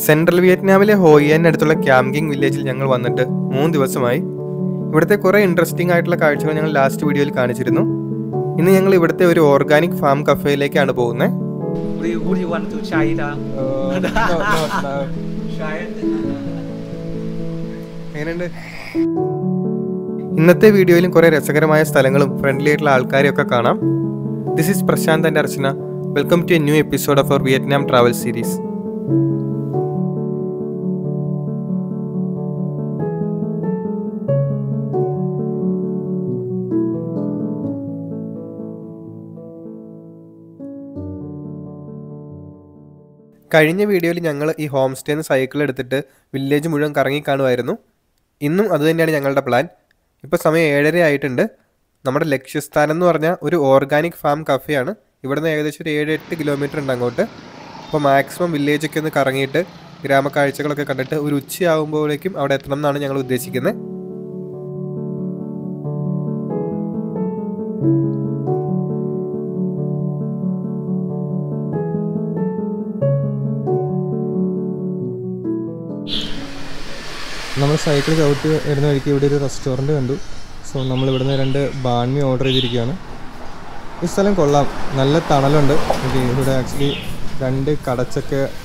Central വിയറ്റ്നാമിലെ ഹോയിയനടുത്തുള്ള ക്യാമ്കിങ് വില്ലേജിൽ ഞങ്ങൾ വന്നിട്ട് 3 ദിവസമായി. ഇവിടുത്തെ കുറേ ഇൻട്രസ്റ്റിംഗ് ആയിട്ടുള്ള കാഴ്ചകൾ ഞങ്ങൾ ലാസ്റ്റ് വീഡിയോയിൽ കാണിച്ചിരുന്നു. ഇന്ന് ഞങ്ങൾ ഇവിടുത്തെ ഒരു ഓർഗാനിക് ഫാം കഫേയിലേക്കാണ് പോകുന്നത്. Would you want to try it? No. Try it. എങ്ങനെയുണ്ട്? ഇന്നത്തെ വീഡിയോയിലും കുറേ രസകരമായ സ്ഥലങ്ങളും ഫ്രണ്ട്ലി ആയിട്ടുള്ള ആൾക്കാരെയും ഒക്കെ കാണാം. This is Prashanth and Archana. Welcome to a new episode of our Vietnam travel series. കഴിഞ്ഞ വീഡിയോയിൽ ഞങ്ങൾ ഈ ഹോം സ്റ്റേന്ന് സൈക്കിൾ എടുത്തിട്ട് വില്ലേജ് മുഴുവൻ കറങ്ങി കാണുമായിരുന്നു. ഇന്നും അതുതന്നെയാണ് ഞങ്ങളുടെ പ്ലാൻ. ഇപ്പോൾ സമയം 7:30 ആയിട്ടുണ്ട്. നമ്മുടെ ലക്ഷ്യസ്ഥാനം എന്ന് പറഞ്ഞാൽ ഒരു ഓർഗാനിക് ഫാം കഫേയാണ്. ഇവിടുന്ന് ഏകദേശം ഒരു 7-8 കിലോമീറ്റർ ഉണ്ട് അങ്ങോട്ട്. അപ്പോൾ മാക്സിമം വില്ലേജൊക്കെ ഒന്ന് കറങ്ങിയിട്ട് ഗ്രാമക്കാഴ്ചകളൊക്കെ കണ്ടിട്ട് ഒരു ഉച്ചയാകുമ്പോഴേക്കും അവിടെ എത്തണം എന്നാണ് ഞങ്ങൾ ഉദ്ദേശിക്കുന്നത്. നമ്മൾ സൈക്കിൾ ചവിട്ടി വരുന്ന വഴിക്ക് ഇവിടെ ഒരു റെസ്റ്റോറൻറ്റ് കണ്ടു. സോ നമ്മൾ ഇവിടുന്ന് 2 ബാൻമി ഓർഡർ ചെയ്തിരിക്കുകയാണ്. ഈ സ്ഥലം കൊള്ളാം, നല്ല തണലുണ്ട്. ഇവിടെ ആക്ച്വലി 2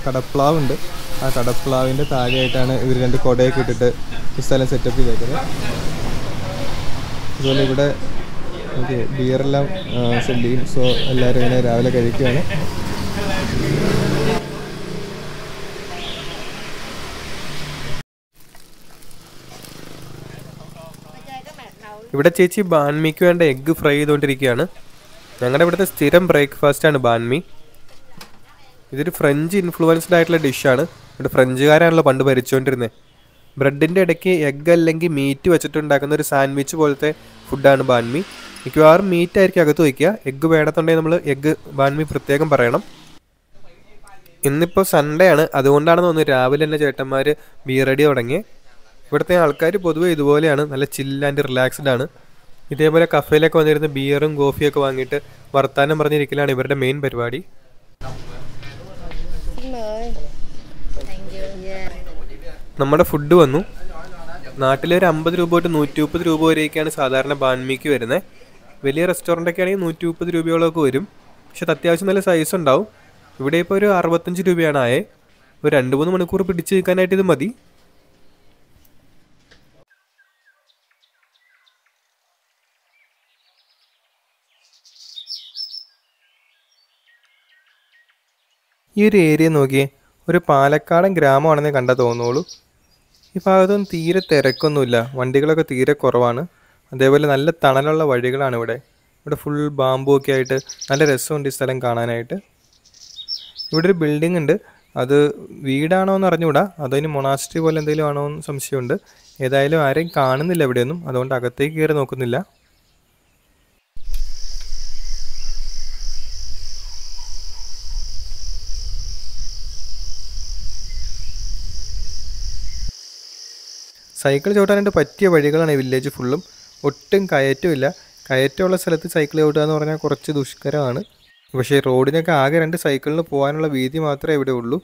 കടപ്ലാവുണ്ട്. ആ കടപ്ലാവിൻ്റെ താഴെയായിട്ടാണ് ഇവർ 2 കുടയൊക്കെ ഇട്ടിട്ട് ഈ സ്ഥലം സെറ്റപ്പ് ചെയ്തേക്കുന്നത്. അതുപോലെ ഇവിടെ ബിയറെല്ലാം സെല് ചെയ്യും. സോ എല്ലാവരും ഇങ്ങനെ രാവിലെ കഴിക്കുകയാണ്. ഇവിടെ ചേച്ചി ബാൻമിക്ക് വേണ്ട എഗ്ഗ് ഫ്രൈ ചെയ്തുകൊണ്ടിരിക്കുകയാണ്. ഞങ്ങളുടെ ഇവിടുത്തെ സ്ഥിരം ബ്രേക്ക്ഫാസ്റ്റാണ് ബാൻമി. ഇതൊരു ഫ്രഞ്ച് ഇൻഫ്ലുവൻസ്ഡ് ആയിട്ടുള്ള ഡിഷാണ്. ഇവിടെ ഫ്രഞ്ചുകാരാണല്ലോ പണ്ട് ഭരിച്ചുകൊണ്ടിരുന്നത്. ബ്രെഡിൻ്റെ ഇടയ്ക്ക് എഗ്ഗ് അല്ലെങ്കിൽ മീറ്റ് വെച്ചിട്ടുണ്ടാക്കുന്ന ഒരു സാൻഡ്വിച്ച് പോലത്തെ ഫുഡാണ് ബാൻമി. മിക്കവാറും മീറ്റ് ആയിരിക്കും അകത്ത് വയ്ക്കുക. എഗ്ഗ് വേണമെന്നുണ്ടെങ്കിൽ നമ്മൾ എഗ്ഗ് ബാൻമി പ്രത്യേകം പറയണം. ഇന്നിപ്പോൾ സൺഡേ ആണ്, അതുകൊണ്ടാണെന്ന് തോന്നുന്നു രാവിലെ തന്നെ ചേട്ടന്മാർ ബിയറടി തുടങ്ങി. ഇവിടുത്തെ ആൾക്കാർ പൊതുവെ ഇതുപോലെയാണ്, നല്ല ചില്ല് ആൻഡ് റിലാക്സ്ഡ് ആണ്. ഇതേപോലെ കഫേയിലൊക്കെ വന്നിരുന്ന ബിയറും കോഫിയൊക്കെ വാങ്ങിയിട്ട് വർത്താനം പറഞ്ഞിരിക്കലാണ് ഇവരുടെ മെയിൻ പരിപാടി. നമ്മുടെ ഫുഡ് വന്നു. നാട്ടിലെ ഒരു 50 രൂപ തൊട്ട് 130 രൂപ വരെയൊക്കെയാണ് സാധാരണ ബാൻമിക്ക് വരുന്നത്. വലിയ റെസ്റ്റോറൻ്റൊക്കെ ആണെങ്കിൽ 130 രൂപയോളമൊക്കെ വരും. പക്ഷെ അത് അത്യാവശ്യം നല്ല സൈസ് ഉണ്ടാവും. ഇവിടെ ഇപ്പോൾ ഒരു 65 രൂപയാണ് ആയേ. ഒരു 2-3 മണിക്കൂർ പിടിച്ച് നിൽക്കാനായിട്ട് ഇത് മതി. ഈ ഒരു ഏരിയ നോക്കിയേ, ഒരു പാലക്കാടൻ ഗ്രാമമാണെന്നേ കണ്ടാൽ തോന്നുള്ളൂ. ഈ ഭാഗത്തൊന്നും തീരെ തിരക്കൊന്നുമില്ല, വണ്ടികളൊക്കെ തീരെ കുറവാണ്. അതേപോലെ നല്ല തണലുള്ള വഴികളാണ് ഇവിടെ. ഇവിടെ ഫുൾ ബാമ്പു ഒക്കെ ആയിട്ട് നല്ല രസമുണ്ട് ഈ സ്ഥലം കാണാനായിട്ട്. ഇവിടെ ഒരു ബിൽഡിംഗ് ഉണ്ട്. അത് വീടാണോ എന്ന് അറിഞ്ഞുകൂടാ, അതിന് മൊണാസ്ട്രി പോലെ എന്തെങ്കിലും ആണോ എന്ന് സംശയമുണ്ട്. ഏതായാലും ആരെയും കാണുന്നില്ല ഇവിടെയൊന്നും, അതുകൊണ്ട് അകത്തേക്ക് കയറി നോക്കുന്നില്ല. സൈക്കിൾ ചവിട്ടാനായിട്ട് പറ്റിയ വഴികളാണ് ഈ വില്ലേജ് ഫുള്ളും. ഒട്ടും കയറ്റമില്ല. കയറ്റമുള്ള സ്ഥലത്ത് സൈക്കിൾ ചവിട്ടുക എന്ന് പറഞ്ഞാൽ കുറച്ച് ദുഷ്കരമാണ്. പക്ഷേ റോഡിനൊക്കെ ആകെ 2 സൈക്കിളിന് പോകാനുള്ള വീതി മാത്രമേ ഇവിടെ ഉള്ളൂ.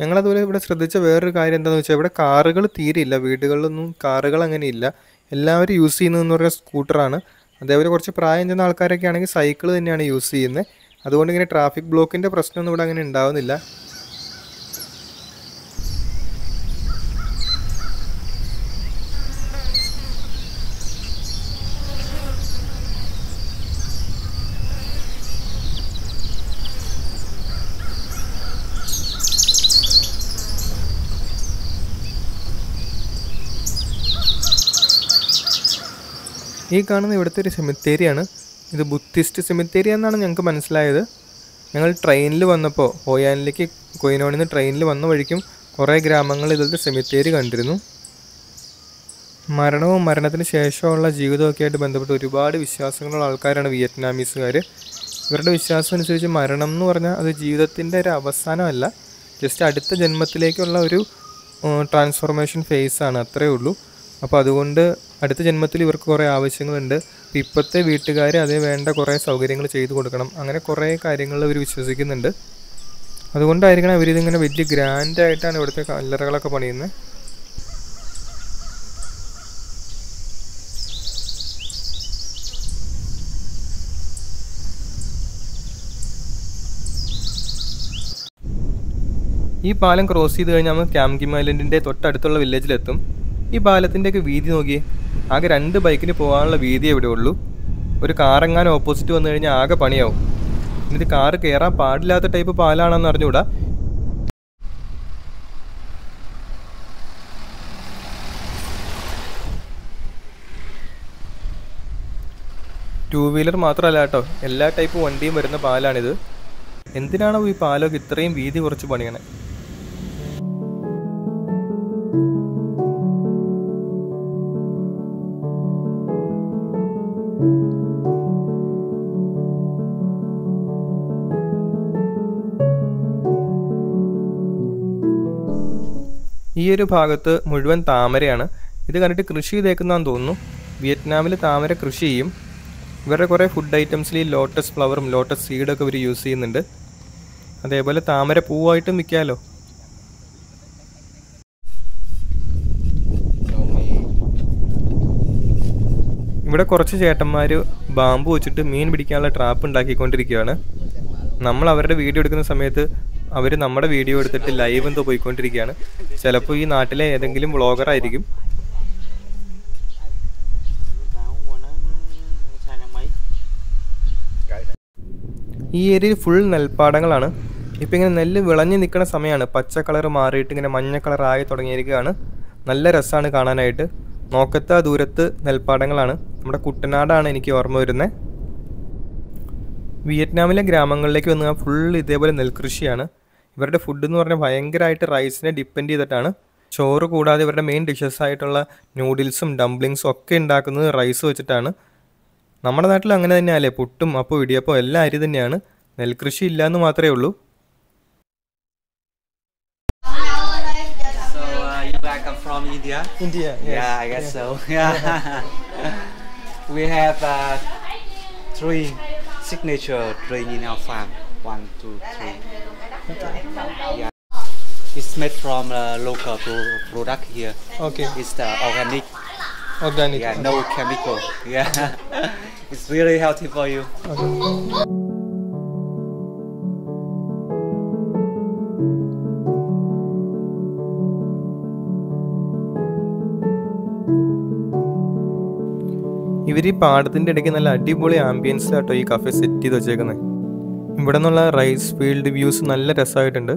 ഞങ്ങളതുപോലെ ഇവിടെ ശ്രദ്ധിച്ച വേറൊരു കാര്യം എന്താണെന്ന് വെച്ചാൽ ഇവിടെ കാറുകൾ തീരെയില്ല. വീടുകളിലൊന്നും കാറുകൾ അങ്ങനെ ഇല്ല. എല്ലാവരും യൂസ് ചെയ്യുന്നതെന്ന് പറഞ്ഞാൽ സ്കൂട്ടറാണ്. അതേപോലെ കുറച്ച് പ്രായം ചെന്ന ആൾക്കാരൊക്കെ ആണെങ്കിൽ സൈക്കിൾ തന്നെയാണ് യൂസ് ചെയ്യുന്നത്. അതുകൊണ്ട് ഇങ്ങനെ ട്രാഫിക് ബ്ലോക്കിൻ്റെ പ്രശ്നമൊന്നും ഇവിടെ അങ്ങനെ ഉണ്ടാവുന്നില്ല. ഈ കാണുന്ന ഇവിടുത്തെ ഒരു സെമിത്തേരിയാണ്. ഇത് ബുദ്ധിസ്റ്റ് സെമിത്തേരി എന്നാണ് ഞങ്ങൾക്ക് മനസ്സിലായത്. ഞങ്ങൾ ട്രെയിനിൽ വന്നപ്പോൾ ഹോയാനിലേക്ക് കൊയിനോണിൽ നിന്ന് ട്രെയിനിൽ വന്ന വഴിക്കും കുറേ ഗ്രാമങ്ങൾ ഇതുപോലത്തെ സെമിത്തേരി കണ്ടിരുന്നു. മരണവും മരണത്തിന് ശേഷമുള്ള ജീവിതമൊക്കെ ആയിട്ട് ബന്ധപ്പെട്ട് ഒരുപാട് വിശ്വാസങ്ങളുള്ള ആൾക്കാരാണ് വിയറ്റ്നാമീസുകാർ. ഇവരുടെ വിശ്വാസം അനുസരിച്ച് മരണം എന്ന് പറഞ്ഞാൽ അത് ജീവിതത്തിൻ്റെ ഒരു അവസാനമല്ല, ജസ്റ്റ് അടുത്ത ജന്മത്തിലേക്കുള്ള ഒരു ട്രാൻസ്ഫോർമേഷൻ ഫേസാണ്, അത്രയേ ഉള്ളൂ. അപ്പോൾ അതുകൊണ്ട് അടുത്ത ജന്മത്തിൽ ഇവർക്ക് കുറേ ആവശ്യങ്ങളുണ്ട്. അപ്പോൾ ഇപ്പോഴത്തെ വീട്ടുകാർ അതേ വേണ്ട കുറേ സൗകര്യങ്ങൾ ചെയ്തു കൊടുക്കണം. അങ്ങനെ കുറേ കാര്യങ്ങൾ ഇവർ വിശ്വസിക്കുന്നുണ്ട്. അതുകൊണ്ടായിരിക്കണം അവരിതിങ്ങനെ വലിയ ഗ്രാൻഡായിട്ടാണ് ഇവിടുത്തെ കല്ലറകളൊക്കെ പണിയുന്നത്. ഈ പാലം ക്രോസ് ചെയ്ത് കഴിഞ്ഞാൽ നമ്മൾ ക്യാംകിം ഐലൻഡിൻ്റെ തൊട്ടടുത്തുള്ള വില്ലേജിലെത്തും. ഈ പാലത്തിൻ്റെയൊക്കെ വീതി നോക്കിയേ, ആകെ 2 ബൈക്കിന് പോകാനുള്ള വീതി എവിടെ ഉള്ളൂ. ഒരു കാറെങ്ങാനും ഓപ്പോസിറ്റ് വന്നു കഴിഞ്ഞാൽ ആകെ പണിയാവും. ഇത് കാറ് കയറാൻ പാടില്ലാത്ത ടൈപ്പ് പാലാണെന്ന് അറിഞ്ഞുകൂടാ. ടൂ വീലർ മാത്രമല്ല കേട്ടോ, എല്ലാ ടൈപ്പ് വണ്ടിയും വരുന്ന പാലാണിത്. എന്തിനാണോ ഈ പാലൊക്കെ ഇത്രയും വീതി കുറച്ച് പണിയണേ? ഈ ഒരു ഭാഗത്ത് മുഴുവൻ താമരയാണ്. ഇത് കണ്ടിട്ട് കൃഷി ചെയ്തേക്കുന്നതാന്ന് തോന്നുന്നു. വിയറ്റ്നാമിൽ താമര കൃഷി ചെയ്യും. ഇവരുടെ കുറേ ഫുഡ് ഐറ്റംസിൽ ഈ ലോട്ടസ് ഫ്ലവറും ലോട്ടസ് സീഡൊക്കെ ഇവർ യൂസ് ചെയ്യുന്നുണ്ട്. അതേപോലെ താമര പൂവായിട്ടും വിൽക്കാമല്ലോ. ഇവിടെ കുറച്ച് ചേട്ടന്മാർ ബാമ്പു വെച്ചിട്ട് മീൻ പിടിക്കാനുള്ള ട്രാപ്പ് ഉണ്ടാക്കിക്കൊണ്ടിരിക്കുകയാണ്. നമ്മൾ അവരുടെ വീഡിയോ എടുക്കുന്ന സമയത്ത് അവർ നമ്മുടെ വീഡിയോ എടുത്തിട്ട് ലൈവ് എന്തോ പോയിക്കൊണ്ടിരിക്കുകയാണ്. ചിലപ്പോൾ ഈ നാട്ടിലെ ഏതെങ്കിലും വ്ളോഗറായിരിക്കും. ഈ ഏരിയയിൽ ഫുൾ നെൽപ്പാടങ്ങളാണ്. ഇപ്പം ഇങ്ങനെ നെല്ല് വിളഞ്ഞ് നിൽക്കുന്ന സമയമാണ്. പച്ച കളർ മാറിയിട്ട് ഇങ്ങനെ മഞ്ഞ കളറായി തുടങ്ങിയിരിക്കുകയാണ്. നല്ല രസമാണ് കാണാനായിട്ട്. നോക്കത്ത ദൂരത്ത് നെൽപ്പാടങ്ങളാണ്. നമ്മുടെ കുട്ടനാടാണ് എനിക്ക് ഓർമ്മ വരുന്നത്. വിയറ്റ്നാമിലെ ഗ്രാമങ്ങളിലേക്ക് വന്നാൽ ഫുൾ ഇതേപോലെ നെൽകൃഷിയാണ്. ഇവരുടെ ഫുഡ് എന്ന് പറഞ്ഞാൽ ഭയങ്കരമായിട്ട് റൈസിനെ ഡിപ്പെൻഡ് ചെയ്തിട്ടാണ്. ചോറ് കൂടാതെ ഇവരുടെ മെയിൻ ഡിഷസ് ആയിട്ടുള്ള നൂഡിൽസും ഡംപ്ലിങ്സും ഒക്കെ ഉണ്ടാക്കുന്നത് റൈസ് വെച്ചിട്ടാണ്. നമ്മുടെ നാട്ടിൽ അങ്ങനെ തന്നെയല്ലേ, പുട്ടും അപ്പോൾ ഇടിയപ്പം എല്ലാം അരി തന്നെയാണ്. നെൽകൃഷി ഇല്ല എന്ന് മാത്രമേ ഉള്ളൂ. You back up from India? India, yes. Yeah, I guess so. Yeah. We have 3 signature drink in our farm. 1, 2, 3. Yeah. It's made from local product here. Okay. It's organic. Organic. Yeah, no chemical. Yeah. It's really healthy for you. Okay. ഇവർ ഈ പാടത്തിൻ്റെ ഇടയ്ക്ക് നല്ല അടിപൊളി ആംബിയൻസിലാട്ടോ ഈ cafe set ചെയ്ത് വെച്ചേക്കുന്നത്. ഇവിടെ നിന്നുള്ള റൈസ് ഫീൽഡ് വ്യൂസ് നല്ല രസമായിട്ടുണ്ട്.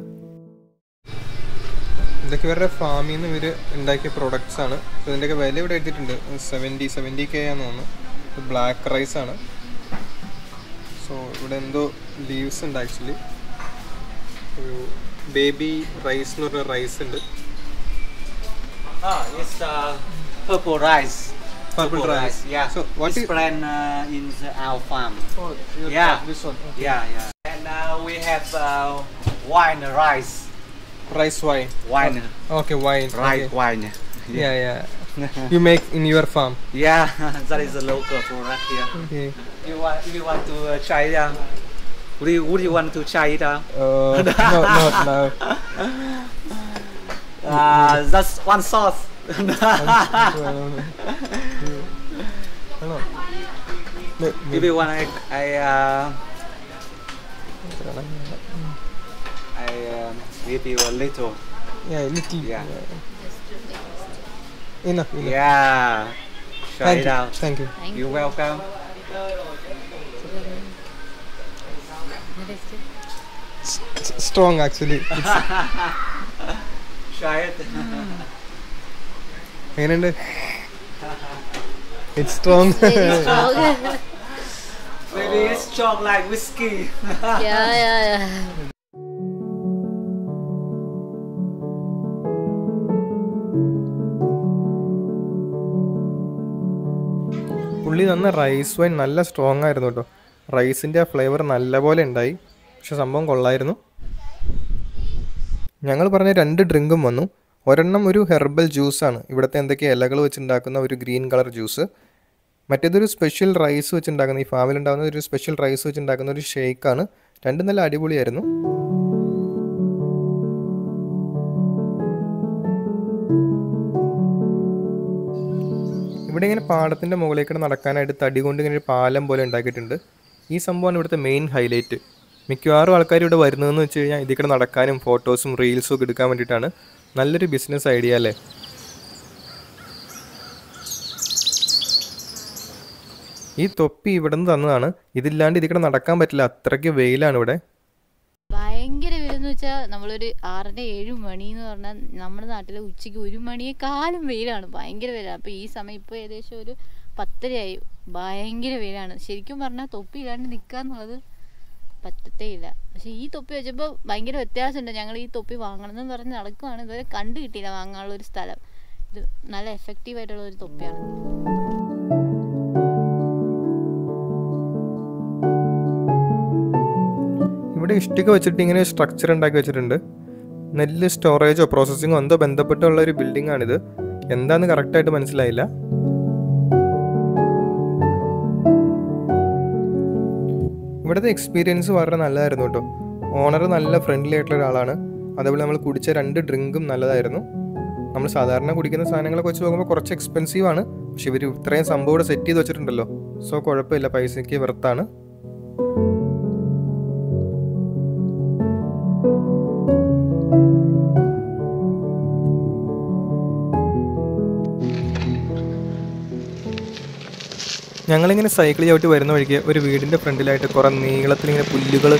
ഇതൊക്കെ ഇവരുടെ ഫാമിൽ നിന്ന് ഇവർ ഉണ്ടാക്കിയ പ്രൊഡക്ട്സ് ആണ്. ഇതിൻ്റെയൊക്കെ വില ഇവിടെ എഴുതിയിട്ടുണ്ട്. 70K ആണെന്ന് തോന്നുന്നു. ഇത് ബ്ലാക്ക് റൈസ് ആണ്. സോ ഇവിടെ എന്തോ ലീവ്സ് ഉണ്ട്. ആക്ച്വലി ഒരു ബേബി റൈസ് എന്ന് പറഞ്ഞ റൈസ് ഉണ്ട്. It's purple rice. Purple rice. Yeah. So what it's is brand in our farm? Oh, Yeah. this one. Okay. Yeah. And we have wine rice. Rice wine. Wine. Okay, wine. Rice Okay. wine. Yeah. You make in your farm. Yeah, that is a local product here. Okay. You want to try it? Would you want to try it? No. That's one sauce. If you want, I give you a little. Yeah, little. Yeah. Enough. Yeah. Try it out. Thank you. You're welcome. Strong actually. Try it. എങ്ങനെയുണ്ട്? It's strong. Very strong. Maybe it's strong like whiskey. Yeah. പുള്ളി തന്ന rice wine നല്ല strong ആയിരുന്നു കേട്ടോ. റൈസിൻ്റെ ആ flavour നല്ലപോലെ ഉണ്ടായി. പക്ഷെ സംഭവം കൊള്ളായിരുന്നു. ഞങ്ങൾ പറഞ്ഞ 2 ഡ്രിങ്കും വന്നു. ഒരെണ്ണം ഒരു ഹെർബൽ ജ്യൂസാണ്. ഇവിടുത്തെ എന്തൊക്കെ ഇലകൾ വെച്ചുണ്ടാക്കുന്ന ഒരു ഗ്രീൻ കളർ ജ്യൂസ്. മറ്റേതൊരു സ്പെഷ്യൽ റൈസ് വെച്ചുണ്ടാക്കുന്ന, ഈ ഫാമിലുണ്ടാകുന്ന ഒരു സ്പെഷ്യൽ റൈസ് വെച്ചുണ്ടാക്കുന്ന ഒരു ഷേക്കാണ്. രണ്ടും നല്ല അടിപൊളിയായിരുന്നു. ഇവിടെ ഇങ്ങനെ പാടത്തിൻ്റെ മുകളിലേക്ക് നടക്കാനായിട്ട് തടി കൊണ്ട് ഇങ്ങനെ ഒരു പാലം പോലെ ഉണ്ടാക്കിയിട്ടുണ്ട്. ഈ സംഭവമാണ് ഇവിടുത്തെ മെയിൻ ഹൈലൈറ്റ്. മിക്കവാറും ആൾക്കാർ ഇവിടെ വരുന്നതെന്ന് വെച്ച് കഴിഞ്ഞാൽ ഇതിൽ നടക്കാനും ഫോട്ടോസും റീൽസും ഒക്കെ എടുക്കാൻ വേണ്ടിയിട്ടാണ്. നല്ലൊരു ബിസിനസ് ഐഡിയ അല്ലേ. ഈ തൊപ്പി ഇവിടെ നിന്ന് തന്നതാണ്. ഇതില്ലാണ്ട് ഇതിൽ നടക്കാൻ പറ്റില്ല, അത്രയ്ക്ക് വെയിലാണ് ഇവിടെ. ഭയങ്കര വെയിലെന്ന് വെച്ചാൽ നമ്മളൊരു 6:30-7 മണി എന്ന് പറഞ്ഞാൽ നമ്മുടെ നാട്ടിലെ ഉച്ചയ്ക്ക് 1 മണിയേക്കാളും വെയിലാണ്. ഭയങ്കര വെയിലാണ്. അപ്പോൾ ഈ സമയം ഇപ്പോൾ ഏകദേശം ഒരു 10:30 ഭയങ്കര വെയിലാണ്. ശരിക്കും പറഞ്ഞാൽ തൊപ്പി ഇല്ലാണ്ട് നിൽക്കുക എന്നുള്ളത് പറ്റത്തേ ഇല്ല. പക്ഷെ ഈ തൊപ്പി വെച്ചപ്പോൾ ഭയങ്കര വ്യത്യാസമുണ്ട്. ഞങ്ങൾ ഈ തൊപ്പി വാങ്ങണമെന്ന് പറഞ്ഞ് നടക്കുവാണ്. ഇതുവരെ കണ്ടു കിട്ടിയില്ല വാങ്ങാനുള്ളൊരു സ്ഥലം. ഇത് നല്ല എഫക്റ്റീവായിട്ടുള്ള ഒരു തൊപ്പിയാണ്. ഇവിടെ ഇഷ്ടിക വെച്ചിട്ട് ഇങ്ങനെ സ്ട്രക്ചർ ഉണ്ടാക്കി വെച്ചിട്ടുണ്ട്. നെല്ല് സ്റ്റോറേജോ പ്രോസസ്സിങ്ങോ എന്തോ ബന്ധപ്പെട്ടുള്ള ഒരു ബിൽഡിംഗ് ആണിത്. എന്താണെന്ന് കറക്റ്റായിട്ട് മനസ്സിലായില്ല. ഇവിടുത്തെ എക്സ്പീരിയൻസ് വളരെ നല്ലതായിരുന്നു കേട്ടോ. ഓണർ നല്ല ഫ്രണ്ട്ലി ആയിട്ടുള്ള ഒരാളാണ്. അതേപോലെ നമ്മൾ കുടിച്ച 2 ഡ്രിങ്കും നല്ലതായിരുന്നു. നമ്മൾ സാധാരണ കുടിക്കുന്ന സാധനങ്ങളൊക്കെ വെച്ച് നോക്കുമ്പോൾ കുറച്ച് എക്സ്പെൻസീവ് ആണ്. പക്ഷെ ഇവർ ഇത്രയും സംഭവം ഇവിടെ സെറ്റ് ചെയ്ത് വെച്ചിട്ടുണ്ടല്ലോ, സോ കുഴപ്പമില്ല, പൈസയ്ക്ക് വെർത്താണ്. ഞങ്ങളിങ്ങനെ സൈക്കിൾ ചവിട്ടി വരുന്ന വഴിക്ക് ഒരു വീടിൻ്റെ ഫ്രണ്ടിലായിട്ട് കുറേ നീളത്തിലിങ്ങനെ പുല്ലുകൾ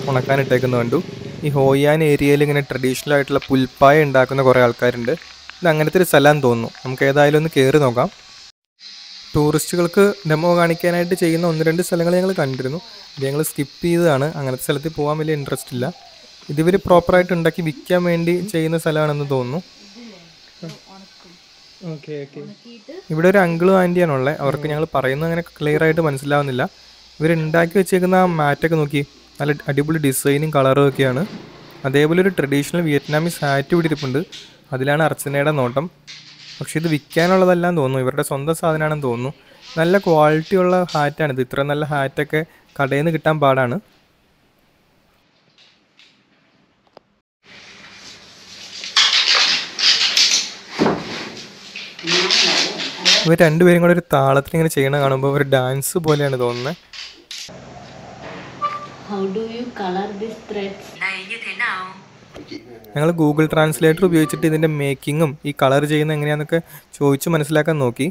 ഉണക്കാനിട്ടേക്കുന്ന കണ്ടു. ഈ ഹോയാൻ ഏരിയയിൽ ഇങ്ങനെ ട്രഡീഷണൽ ആയിട്ടുള്ള പുൽപ്പായ ഉണ്ടാക്കുന്ന കുറേ ആൾക്കാരുണ്ട്. ഇത് അങ്ങനത്തെ ഒരു സ്ഥലമാണെന്ന് തോന്നുന്നു. നമുക്ക് ഏതായാലും ഒന്ന് കയറി നോക്കാം. ടൂറിസ്റ്റുകൾക്ക് ഡെമോ കാണിക്കാനായിട്ട് ചെയ്യുന്ന 1-2 സ്ഥലങ്ങൾ ഞങ്ങൾ കണ്ടിരുന്നു. ഇത് ഞങ്ങൾ സ്കിപ്പ് ചെയ്തതാണ്. അങ്ങനത്തെ സ്ഥലത്തിൽ പോകാൻ വലിയ ഇൻട്രസ്റ്റ് ഇല്ല. ഇതിവർ പ്രോപ്പറായിട്ട് ഉണ്ടാക്കി വിൽക്കാൻ വേണ്ടി ചെയ്യുന്ന സ്ഥലമാണെന്ന് തോന്നുന്നു. ഇവിടെ ഒരു അങ്കിളും ആൻറ്റിയാണുള്ളത്. അവർക്ക് ഞങ്ങൾ പറയുന്നത് അങ്ങനെ ക്ലിയർ ആയിട്ട് മനസ്സിലാവുന്നില്ല. ഇവരുണ്ടാക്കി വെച്ചേക്കുന്ന ആ മാറ്റൊക്കെ നോക്കി, നല്ല അടിപൊളി ഡിസൈനും കളറും ഒക്കെയാണ്. അതേപോലെ ഒരു ട്രഡീഷണൽ വിയറ്റ്നാമീസ് ഹാറ്റ് ഇവിടെ ഇരിപ്പുണ്ട്. അതിലാണ് അർച്ചനയുടെ നോട്ടം. പക്ഷേ ഇത് വിൽക്കാനുള്ളതല്ലാന്ന് തോന്നുന്നു, ഇവരുടെ സ്വന്തം സാധനമാണെന്ന് തോന്നുന്നു. നല്ല ക്വാളിറ്റിയുള്ള ഹാറ്റാണിത്. ഇത്ര നല്ല ഹാറ്റൊക്കെ കടയിൽ നിന്ന് കിട്ടാൻ പാടാണ്. ഇവർ രണ്ടുപേരും കൂടെ ഒരു താളത്തിൽ ഇങ്ങനെ ചെയ്യണ കാണുമ്പോൾ ഒരു ഡാൻസ് പോലെയാണ് തോന്നുന്നത്. ഞങ്ങൾ ഗൂഗിൾ ട്രാൻസ്ലേറ്റർ ഉപയോഗിച്ചിട്ട് ഇതിൻ്റെ മേക്കിങ്ങും ഈ കളർ ചെയ്യുന്നത് എങ്ങനെയാണെന്നൊക്കെ ചോദിച്ച് മനസ്സിലാക്കാൻ നോക്കി.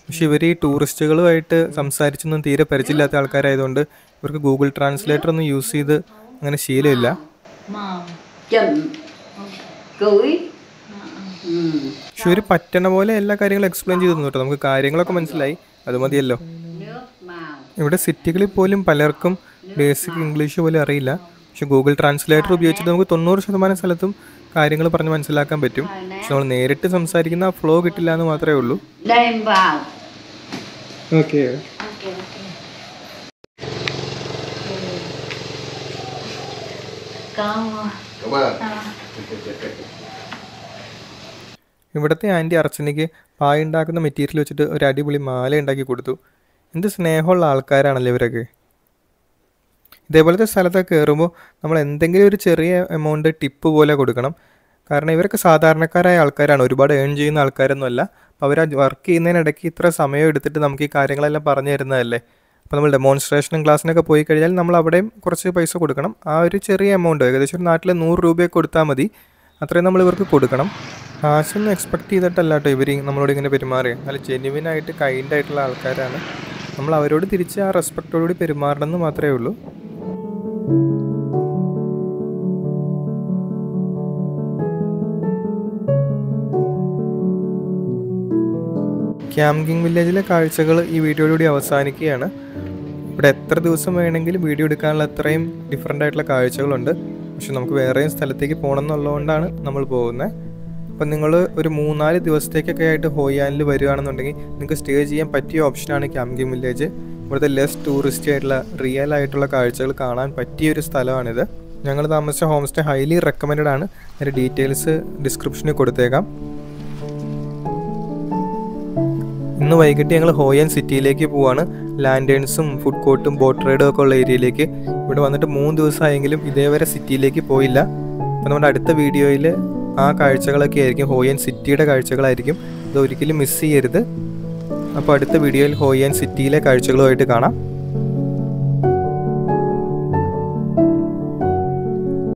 പക്ഷെ ഇവർ ഈ ടൂറിസ്റ്റുകളുമായിട്ട് സംസാരിച്ചൊന്നും തീരെ പരിചയമില്ലാത്ത ആൾക്കാരായതുകൊണ്ട് ഇവർക്ക് ഗൂഗിൾ ട്രാൻസ്ലേറ്റർ ഒന്നും യൂസ് ചെയ്ത് അങ്ങനെ ശീലമില്ല. പക്ഷെ ഇവർ പറ്റണ പോലെ എല്ലാ കാര്യങ്ങളും എക്സ്പ്ലെയിൻ ചെയ്തു തന്നു കേട്ടോ. നമുക്ക് കാര്യങ്ങളൊക്കെ മനസ്സിലായി, അത് മതിയല്ലോ. ഇവിടെ സിറ്റികളിൽ പോലും പലർക്കും ബേസിക് ഇംഗ്ലീഷ് പോലും അറിയില്ല. പക്ഷെ ഗൂഗിൾ ട്രാൻസ്ലേറ്റർ ഉപയോഗിച്ചിട്ട് നമുക്ക് 90% സ്ഥലത്തും കാര്യങ്ങൾ പറഞ്ഞ് മനസ്സിലാക്കാൻ പറ്റും. പക്ഷെ നമ്മൾ നേരിട്ട് സംസാരിക്കുന്ന ആ ഫ്ലോ കിട്ടില്ല എന്ന് മാത്രമേ ഉള്ളൂ. ഇവിടുത്തെ ആൻറ്റി അർച്ചനയ്ക്ക് പായ ഉണ്ടാക്കുന്ന മെറ്റീരിയൽ വെച്ചിട്ട് ഒരു അടിപൊളി മാല ഉണ്ടാക്കി കൊടുത്തു. എന്ത് സ്നേഹമുള്ള ആൾക്കാരാണല്ലോ ഇവരൊക്കെ. ഇതേപോലത്തെ സ്ഥലത്തൊക്കെ കയറുമ്പോൾ നമ്മൾ എന്തെങ്കിലും ഒരു ചെറിയ എമൗണ്ട് ടിപ്പ് പോലെ കൊടുക്കണം. കാരണം ഇവരൊക്കെ സാധാരണക്കാരായ ആൾക്കാരാണ്, ഒരുപാട് ഏൺ ചെയ്യുന്ന ആൾക്കാരൊന്നുമല്ല. അപ്പോൾ അവർ വർക്ക് ചെയ്യുന്നതിനിടയ്ക്ക് ഇത്ര സമയം എടുത്തിട്ട് നമുക്ക് ഈ കാര്യങ്ങളെല്ലാം പറഞ്ഞു തരുന്നതല്ലേ. അപ്പോൾ നമ്മൾ ഡെമോൺസ്ട്രേഷനും ക്ലാസ്സിനൊക്കെ പോയി കഴിഞ്ഞാൽ നമ്മൾ അവിടെയും കുറച്ച് പൈസ കൊടുക്കണം. ആ ഒരു ചെറിയ എമൗണ്ട്, ഏകദേശം ഒരു നാട്ടിൽ 100 രൂപയൊക്കെ കൊടുത്താൽ മതി. അത്രയും നമ്മൾ ഇവർക്ക് കൊടുക്കണം. കാശൊന്നും എക്സ്പെക്ട് ചെയ്തിട്ടല്ല കേട്ടോ ഇവർ നമ്മളോട് ഇങ്ങനെ പെരുമാറുക. നല്ല ജെന്യുവിനായിട്ട് കൈൻഡായിട്ടുള്ള ആൾക്കാരാണ്. നമ്മൾ അവരോട് തിരിച്ച് ആ റെസ്പെക്റ്റോടുകൂടി പെരുമാറണമെന്ന് മാത്രമേ ഉള്ളൂ. ക്യാമ്പിംഗ് വില്ലേജിലെ കാഴ്ചകൾ ഈ വീഡിയോയിലൂടെ അവസാനിക്കുകയാണ്. ഇവിടെ എത്ര ദിവസം വേണമെങ്കിലും വീഡിയോ എടുക്കാനുള്ള അത്രയും ഡിഫറെൻ്റ് ആയിട്ടുള്ള കാഴ്ചകളുണ്ട്. പക്ഷെ നമുക്ക് വേറെയും സ്ഥലത്തേക്ക് പോകണം എന്നുള്ളതുകൊണ്ടാണ് നമ്മൾ പോകുന്നത്. അപ്പം നിങ്ങൾ ഒരു 3-4 ദിവസത്തേക്കൊക്കെ ആയിട്ട് ഹോയാനിൽ വരികയാണെന്നുണ്ടെങ്കിൽ നിങ്ങൾക്ക് സ്റ്റേ ചെയ്യാൻ പറ്റിയ ഓപ്ഷനാണ് ക്യാമ്പിംഗ് വില്ലേജ്. ഇവിടുത്തെ ലെസ് ടൂറിസ്റ്റ് ആയിട്ടുള്ള റിയൽ ആയിട്ടുള്ള കാഴ്ചകൾ കാണാൻ പറ്റിയൊരു സ്ഥലമാണിത്. ഞങ്ങൾ താമസിച്ച ഹോം സ്റ്റേ ഹൈലി റെക്കമെൻഡഡ് ആണ്. അതിൻ്റെ ഡീറ്റെയിൽസ് ഡിസ്ക്രിപ്ഷനിൽ കൊടുത്തേക്കാം. ഇന്ന് വൈകിട്ട് ഞങ്ങൾ ഹോയൻ സിറ്റിയിലേക്ക് പോവാണ്. ലാൻഡേൺസും ഫുഡ് കോർട്ടും ബോട്ട് റൈഡും ഒക്കെ ഉള്ള ഏരിയയിലേക്ക്. ഇവിടെ വന്നിട്ട് 3 ദിവസമായെങ്കിലും ഇതേവരെ സിറ്റിയിലേക്ക് പോയില്ല. അപ്പോൾ നമ്മുടെ അടുത്ത വീഡിയോയിൽ ആ കാഴ്ചകളൊക്കെ ആയിരിക്കും, ഹോയൻ സിറ്റിയുടെ കാഴ്ചകളായിരിക്കും. ഇത് ഒരിക്കലും മിസ് ചെയ്യരുത്. അപ്പോൾ അടുത്ത വീഡിയോയിൽ ഹോയി ആൻഡ് സിറ്റിയിലെ കാഴ്ചകളുമായിട്ട് കാണാം.